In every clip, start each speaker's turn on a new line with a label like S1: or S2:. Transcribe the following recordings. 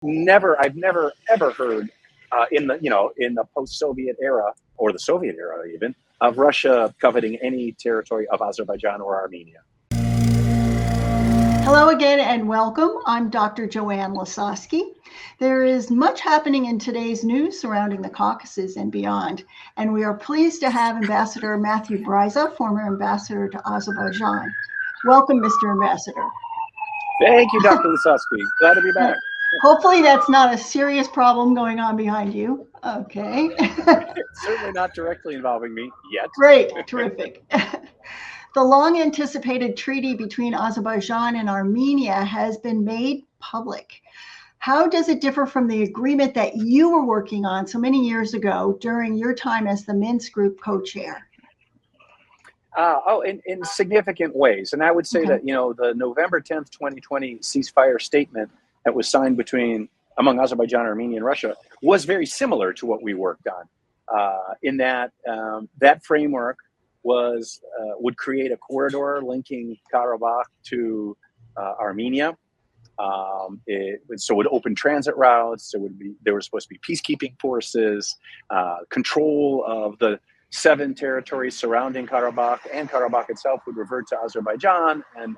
S1: I've never ever heard in the post-Soviet era, or the Soviet era even, of Russia coveting any territory of Azerbaijan or Armenia.
S2: Hello again and welcome. I'm Dr. Joanne Lisosky. There is much happening in today's news surrounding the Caucasus and beyond, and we are pleased to have Ambassador Matthew Bryza, former ambassador to Azerbaijan. Welcome, Mr. Ambassador.
S1: Thank you, Dr. Lisosky. Glad to be back.
S2: Hopefully that's not a serious problem going on behind you. Okay.
S1: Certainly not directly involving me yet.
S2: Great, terrific. The long-anticipated treaty between Azerbaijan and Armenia has been made public. How does it differ from the agreement that you were working on so many years ago during your time as the Minsk Group co-chair?
S1: In significant ways. And I would say that, the November 10th, 2020 ceasefire statement that was signed among Azerbaijan, Armenia, and Russia was very similar to what we worked on, in that that framework would create a corridor linking Karabakh to Armenia. It would open transit routes. There were supposed to be peacekeeping forces, control of the 7 territories surrounding Karabakh, and Karabakh itself would revert to Azerbaijan. And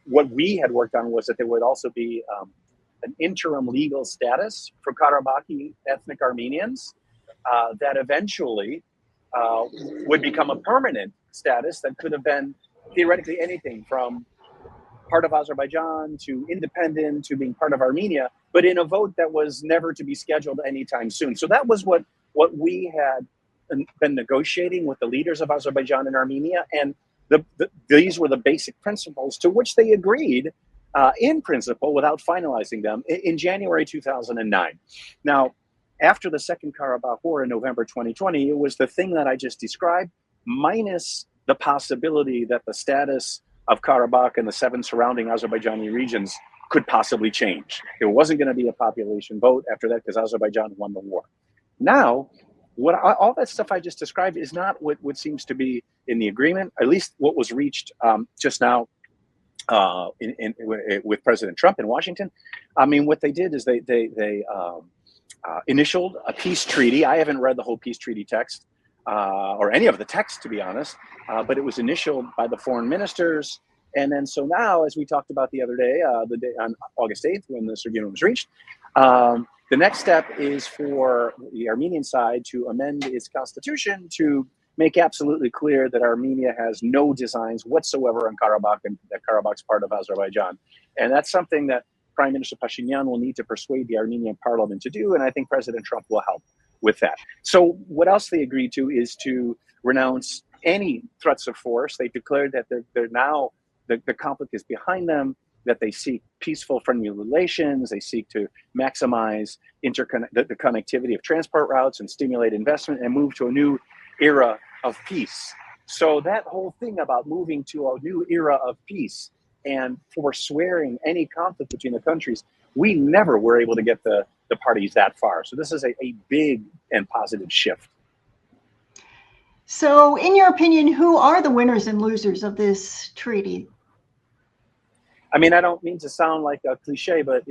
S1: what we had worked on was that there would also be an interim legal status for Karabakhi ethnic Armenians that eventually would become a permanent status that could have been theoretically anything from part of Azerbaijan to independent to being part of Armenia, but in a vote that was never to be scheduled anytime soon. So that was what we had been negotiating with the leaders of Azerbaijan and Armenia, and these were the basic principles to which they agreed in principle without finalizing them in January 2009. Now, after the Second Karabakh War in November 2020, it was the thing that I just described, minus the possibility that the status of Karabakh and the 7 surrounding Azerbaijani regions could possibly change. There wasn't going to be a population vote after that because Azerbaijan won the war. Now, all that stuff I just described is not what seems to be in the agreement, at least what was reached just now with President Trump in Washington. I mean, what they did is they initialed a peace treaty. I haven't read the whole peace treaty text or any of the text, to be honest, but it was initialed by the foreign ministers. And then so now, as we talked about the other day, the day on August 8th, when this agreement was reached, the next step is for the Armenian side to amend its constitution to make absolutely clear that Armenia has no designs whatsoever on Karabakh, and that Karabakh's part of Azerbaijan. And that's something that Prime Minister Pashinyan will need to persuade the Armenian parliament to do, and I think President Trump will help with that. So what else they agreed to is to renounce any threats of force. They declared that they're now, the conflict is behind them, that they seek peaceful, friendly relations. They seek to maximize the connectivity of transport routes and stimulate investment and move to a new era of peace. So that whole thing about moving to a new era of peace and forswearing any conflict between the countries, we never were able to get the parties that far. So this is a big and positive shift.
S2: So in your opinion, who are the winners and losers of this treaty?
S1: I mean, I don't mean to sound like a cliche, but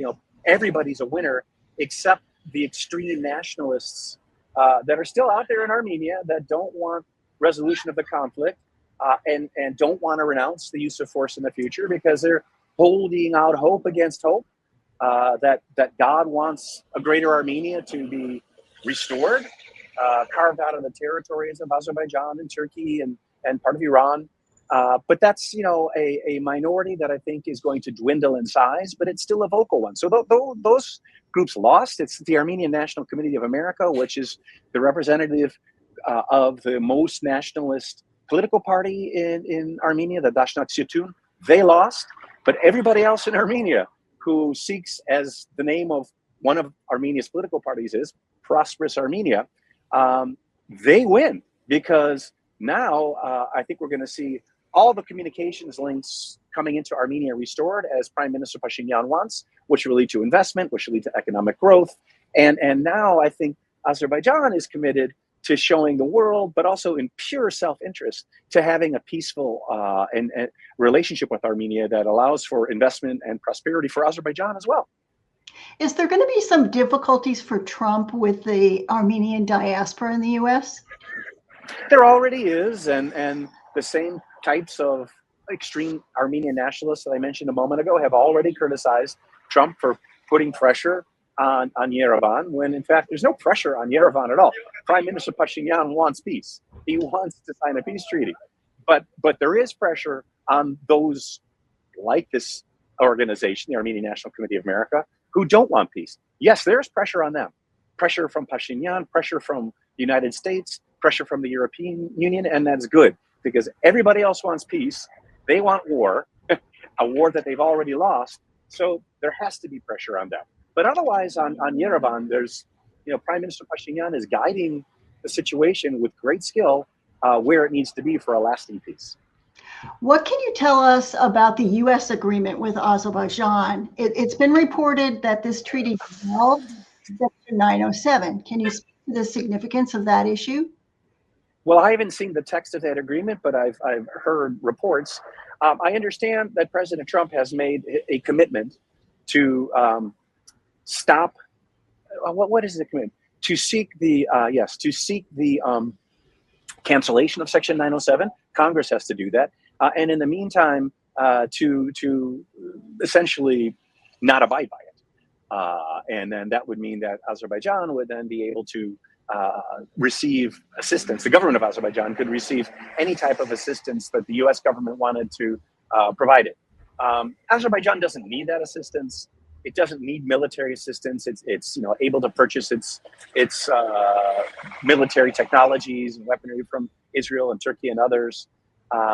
S1: everybody's a winner except the extreme nationalists that are still out there in Armenia that don't want resolution of the conflict and don't want to renounce the use of force in the future because they're holding out hope against hope that God wants a greater Armenia to be restored, carved out of the territories of Azerbaijan and Turkey and part of Iran. But that's, a minority that I think is going to dwindle in size, but it's still a vocal one. So those groups lost. It's the Armenian National Committee of America, which is the representative of the most nationalist political party in Armenia, the Dashnaq Sytun. They lost, but everybody else in Armenia who seeks, as the name of one of Armenia's political parties is, Prosperous Armenia, they win because now I think we're going to see all the communications links coming into Armenia restored as Prime Minister Pashinyan wants, which will lead to investment, which will lead to economic growth. And now I think Azerbaijan is committed to showing the world, but also in pure self-interest, to having a peaceful and relationship with Armenia that allows for investment and prosperity for Azerbaijan as well.
S2: Is there going to be some difficulties for Trump with the Armenian diaspora in the U.S.?
S1: There already is, and the same types of extreme Armenian nationalists that I mentioned a moment ago have already criticized Trump for putting pressure on Yerevan, when in fact there's no pressure on Yerevan at all. Prime Minister Pashinyan wants peace. He wants to sign a peace treaty. But there is pressure on those like this organization, the Armenian National Committee of America, who don't want peace. Yes, there's pressure on them. Pressure from Pashinyan, pressure from the United States, pressure from the European Union, and that's good because everybody else wants peace. They want war, a war that they've already lost. So there has to be pressure on them. But otherwise, on Yerevan, there's, Prime Minister Pashinyan is guiding the situation with great skill where it needs to be for a lasting peace.
S2: What can you tell us about the U.S. agreement with Azerbaijan? It's been reported that this treaty dissolved Section 907. Can you speak to the significance of that issue?
S1: Well, I haven't seen the text of that agreement, but I've heard reports. I understand that President Trump has made a commitment to stop. What is the commitment? To seek the cancellation of Section 907. Congress has to do that, and in the meantime, to essentially not abide by it. And then that would mean that Azerbaijan would then be able to receive assistance. The government of Azerbaijan could receive any type of assistance that the U.S. government wanted to provide it. Azerbaijan doesn't need that assistance. It doesn't need military assistance. It's able to purchase its military technologies and weaponry from Israel and Turkey and others.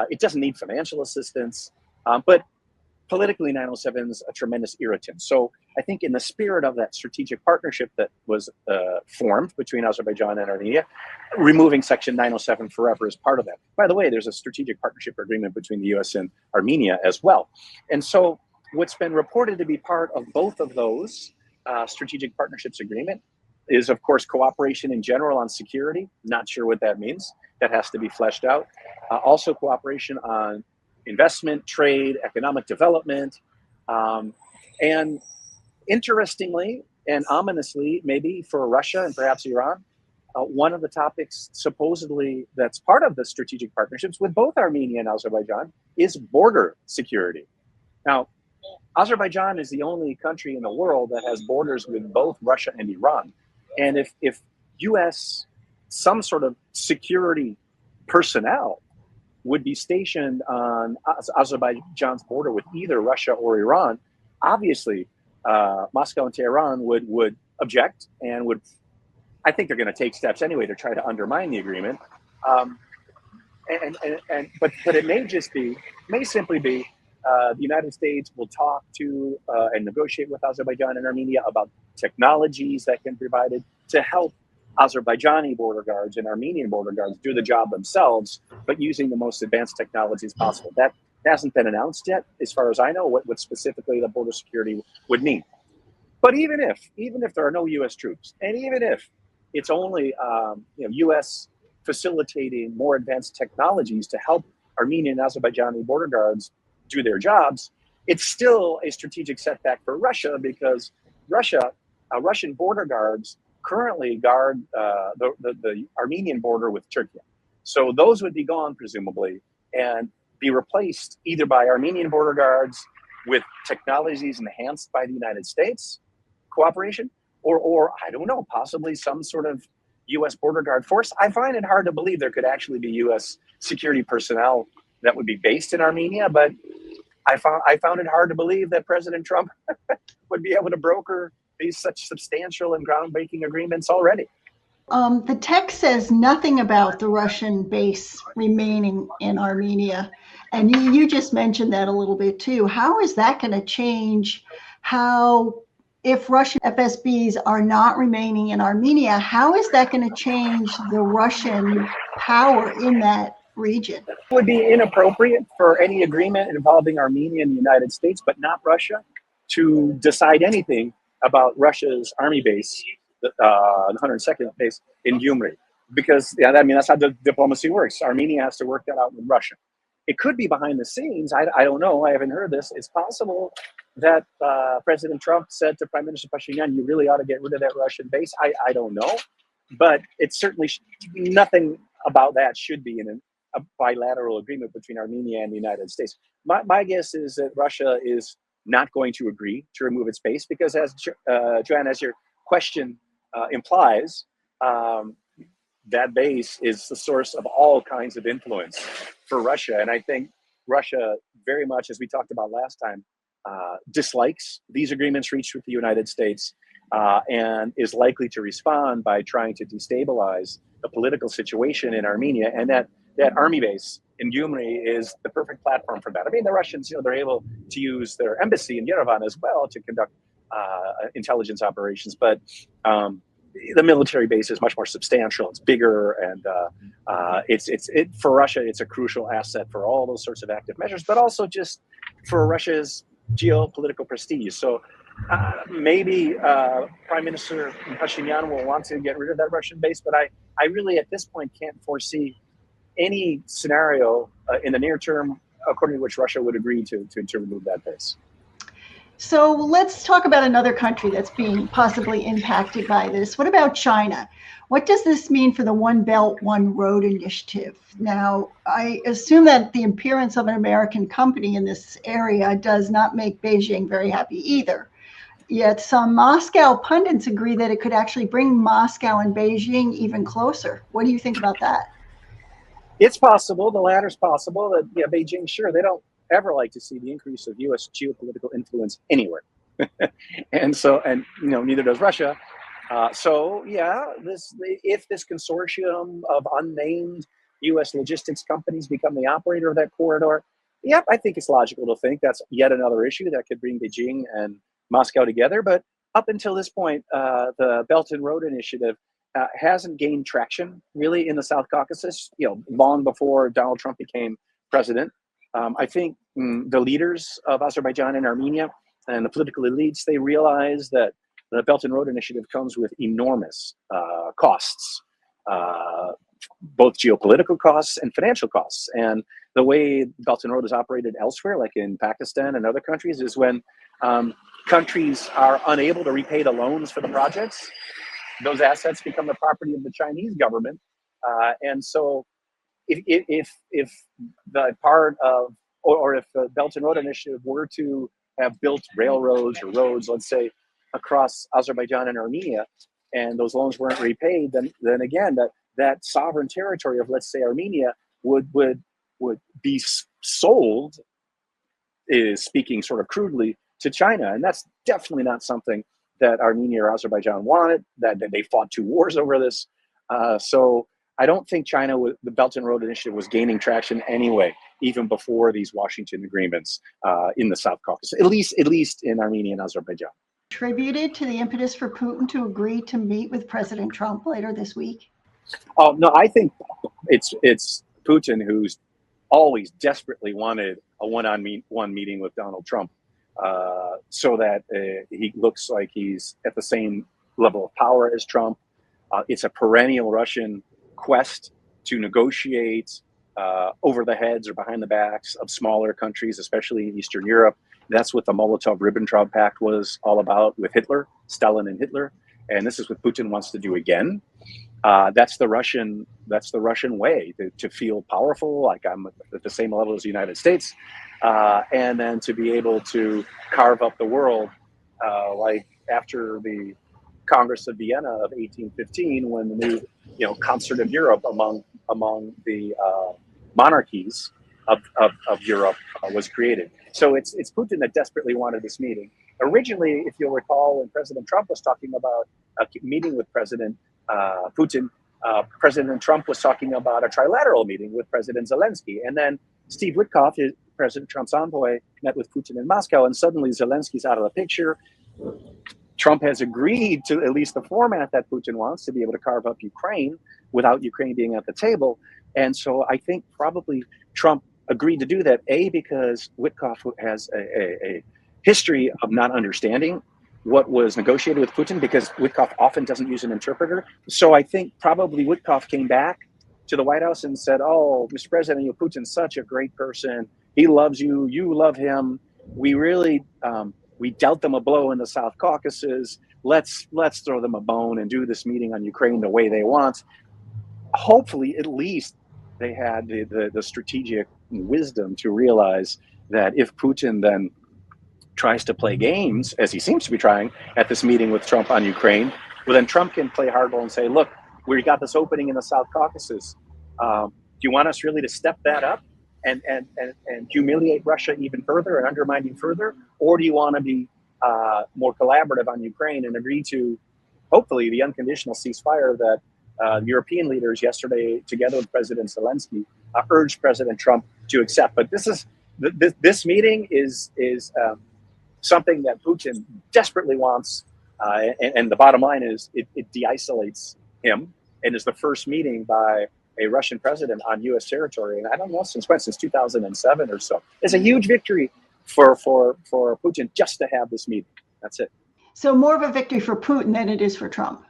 S1: It doesn't need financial assistance, but politically 907 is a tremendous irritant. So I think in the spirit of that strategic partnership that was formed between Azerbaijan and Armenia, removing Section 907 forever is part of that. By the way, there's a strategic partnership agreement between the U.S. and Armenia as well. And so what's been reported to be part of both of those strategic partnerships agreement is, of course, cooperation in general on security. Not sure what that means. That has to be fleshed out. Also cooperation on investment, trade, economic development. And interestingly and ominously, maybe for Russia and perhaps Iran, one of the topics supposedly that's part of the strategic partnerships with both Armenia and Azerbaijan is border security. Now, Azerbaijan is the only country in the world that has borders with both Russia and Iran. And if U.S. some sort of security personnel would be stationed on Azerbaijan's border with either Russia or Iran, obviously Moscow and Tehran would object and would, I think they're going to take steps anyway to try to undermine the agreement. But it may simply be the United States will talk to and negotiate with Azerbaijan and Armenia about technologies that can be provided to help Azerbaijani border guards and Armenian border guards do the job themselves, but using the most advanced technologies possible. That hasn't been announced yet, as far as I know, what specifically the border security would mean. But even if there are no U.S. troops, and even if it's only U.S. facilitating more advanced technologies to help Armenian and Azerbaijani border guards do their jobs, it's still a strategic setback for Russia because Russian border guards currently guard the Armenian border with Turkey. So those would be gone, presumably, and be replaced either by Armenian border guards with technologies enhanced by the United States cooperation, or I don't know, possibly some sort of U.S. border guard force. I find it hard to believe there could actually be U.S. security personnel that would be based in Armenia, but I found it hard to believe that President Trump would be able to broker these such substantial and groundbreaking agreements already.
S2: The text says nothing about the Russian base remaining in Armenia. And you just mentioned that a little bit too. How is that going to change if Russian FSBs are not remaining in Armenia, how is that going to change the Russian power in that region?
S1: It would be inappropriate for any agreement involving Armenia and the United States, but not Russia, to decide anything about Russia's army base, the 102nd base in Gyumri. because yeah, I mean that's how diplomacy works. Armenia has to work that out with Russia. It could be behind the scenes. I don't know. I haven't heard this. It's possible that President Trump said to Prime Minister Pashinyan, "You really ought to get rid of that Russian base." I don't know, but it's certainly nothing about that should be in a bilateral agreement between Armenia and the United States. My guess is that Russia is not going to agree to remove its base because, as Joanne, as your question implies, that base is the source of all kinds of influence for Russia. And I think Russia very much, as we talked about last time, dislikes these agreements reached with the United States and is likely to respond by trying to destabilize the political situation in Armenia. And that army base in Gyumri is the perfect platform for that. I mean, the Russians, they're able to use their embassy in Yerevan as well to conduct intelligence operations, but the military base is much more substantial. It's bigger, and for Russia, it's a crucial asset for all those sorts of active measures, but also just for Russia's geopolitical prestige. So maybe Prime Minister Pashinyan will want to get rid of that Russian base, but I really at this point can't foresee any scenario in the near term according to which Russia would agree to remove that base.
S2: So let's talk about another country that's being possibly impacted by this. What about China? What does this mean for the One Belt, One Road initiative? Now, I assume that the appearance of an American company in this area does not make Beijing very happy either. Yet some Moscow pundits agree that it could actually bring Moscow and Beijing even closer. What do you think about that?
S1: It's possible. The latter's possible. That Beijing, sure, they don't ever like to see the increase of U.S. geopolitical influence anywhere, and neither does Russia. If this consortium of unnamed U.S. logistics companies become the operator of that corridor, I think it's logical to think that's yet another issue that could bring Beijing and Moscow together. But up until this point, the Belt and Road Initiative hasn't gained traction really in the South Caucasus. Long before Donald Trump became president. I think the leaders of Azerbaijan and Armenia and the political elites, they realize that the Belt and Road Initiative comes with enormous costs, both geopolitical costs and financial costs. And the way Belt and Road is operated elsewhere, like in Pakistan and other countries, is when countries are unable to repay the loans for the projects, those assets become the property of the Chinese government. And so if the part of, or if the Belt and Road Initiative were to have built railroads or roads, let's say, across Azerbaijan and Armenia, and those loans weren't repaid, then again, that sovereign territory of, let's say, Armenia would be sold, is speaking sort of crudely, to China. And that's definitely not something that Armenia or Azerbaijan wanted, that they fought 2 wars over this. So I don't think China, the Belt and Road Initiative, was gaining traction anyway, even before these Washington agreements in the South Caucasus, at least in Armenia and Azerbaijan.
S2: Attributed to the impetus for Putin to agree to meet with President Trump later this week?
S1: Oh, no, I think it's Putin who's always desperately wanted a one-on-one meeting with Donald Trump so that he looks like he's at the same level of power as Trump. It's a perennial Russian quest to negotiate over the heads or behind the backs of smaller countries, especially in Eastern Europe. That's what the Molotov-Ribbentrop Pact was all about with Hitler, Stalin and Hitler. And this is what Putin wants to do again. That's the Russian way to feel powerful, like I'm at the same level as the United States, and then to be able to carve up the world, like after the Congress of Vienna of 1815, when the new concert of Europe among the monarchies of Europe was created. So it's Putin that desperately wanted this meeting. Originally, if you'll recall, when President Trump was talking about a meeting with President Putin, President Trump was talking about a trilateral meeting with President Zelensky. And then Steve Witkoff, President Trump's envoy, met with Putin in Moscow, and suddenly Zelensky's out of the picture. Trump has agreed to at least the format that Putin wants, to be able to carve up Ukraine without Ukraine being at the table. And so I think probably Trump agreed to do that, because Witkoff has a history of not understanding what was negotiated with Putin, because Witkoff often doesn't use an interpreter. So I think probably Witkoff came back to the White House and said, "Oh, Mr. President, Putin's such a great person. He loves you. You love him. We really we dealt them a blow in the South Caucasus. Let's throw them a bone and do this meeting on Ukraine the way they want." Hopefully, at least they had the strategic wisdom to realize that if Putin then tries to play games, as he seems to be trying at this meeting with Trump on Ukraine, well, then Trump can play hardball and say, "Look, we got this opening in the South Caucasus. Do you want us really to step that up and humiliate Russia even further and undermine you further? Or do you want to be more collaborative on Ukraine and agree to, hopefully, the unconditional ceasefire that European leaders yesterday, together with President Zelensky, urged President Trump to accept?" But this meeting is something that Putin desperately wants, and the bottom line is it de-isolates him, and is the first meeting by a Russian president on U.S. territory, and I don't know since when, since 2007 or so. It's a huge victory for Putin just to have this meeting. That's it.
S2: So more of a victory for Putin than it is for Trump.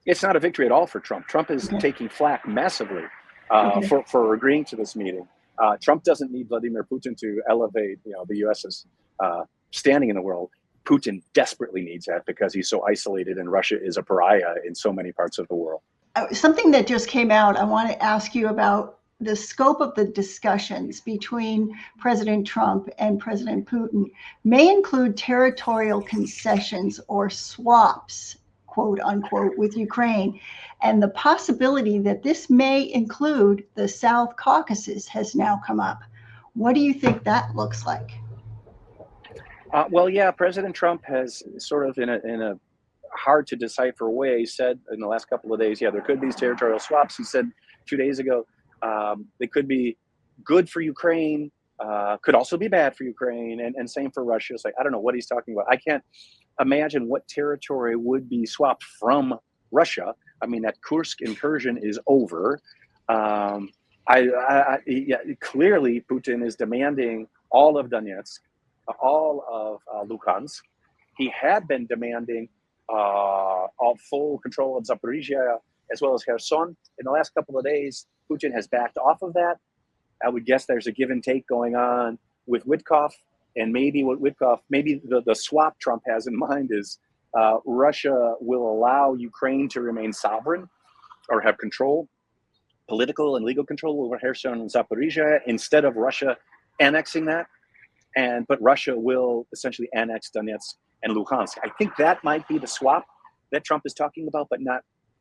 S1: It's not a victory at all for Trump. Trump is taking flack massively for agreeing to this meeting. Trump doesn't need Vladimir Putin to elevate, the U.S.'s standing in the world. Putin desperately needs that because he's so isolated, and Russia is a pariah in so many parts of the world.
S2: Something that just came out, I want to ask you about the scope of the discussions between President Trump and President Putin may include territorial concessions or swaps, quote unquote, with Ukraine. And the possibility that this may include the South Caucasus has now come up. What do you think that looks like?
S1: Well, yeah, President Trump has sort of in a hard to decipher way said in the last couple of days, yeah, there could be these territorial swaps. He said 2 days ago, they could be good for Ukraine, could also be bad for Ukraine, and same for Russia. It's like, I don't know what he's talking about. I can't imagine what territory would be swapped from Russia. I mean, that Kursk incursion is over. Clearly, Putin is demanding all of Donetsk, all of Luhansk. He had been demanding all full control of Zaporizhia as well as Kherson. In the last couple of days, Putin has backed off of that. I would guess there's a give and take going on with Witkoff, and maybe the swap Trump has in mind is Russia will allow Ukraine to remain sovereign or have control, political and legal control over Kherson and Zaporizhia, instead of Russia annexing that. But Russia will essentially annex Donetsk and Luhansk. I think that might be the swap that Trump is talking about, but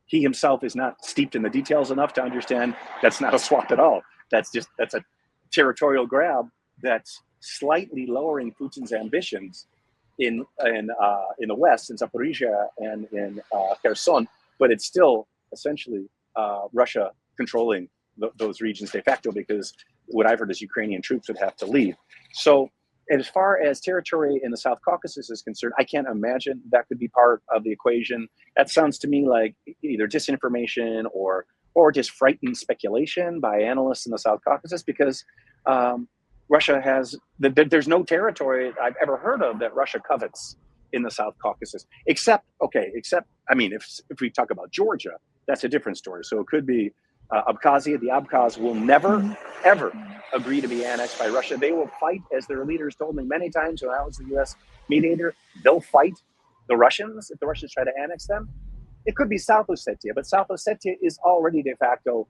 S1: he himself is not steeped in the details enough to understand that's not a swap at all. That's a territorial grab that's slightly lowering Putin's ambitions in the West, in Zaporizhia and in Kherson, but it's still essentially Russia controlling those regions de facto, because what I've heard is Ukrainian troops would have to leave. So as far as territory in the South Caucasus is concerned, I can't imagine that could be part of the equation. That sounds to me like either disinformation or just frightened speculation by analysts in the South Caucasus, because Russia has, there's no territory I've ever heard of that Russia covets in the South Caucasus, except, I mean, if we talk about Georgia, that's a different story. So it could be Abkhazia. The Abkhaz will never, ever agree to be annexed by Russia. They will fight, as their leaders told me many times when I was the U.S. mediator, they'll fight the Russians if the Russians try to annex them. It could be South Ossetia, but South Ossetia is already de facto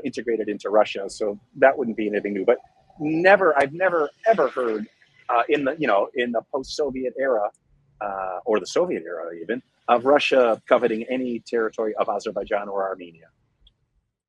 S1: integrated into Russia, so that wouldn't be anything new. But I've never ever heard in the post-Soviet era or the Soviet era even of Russia coveting any territory of Azerbaijan or Armenia.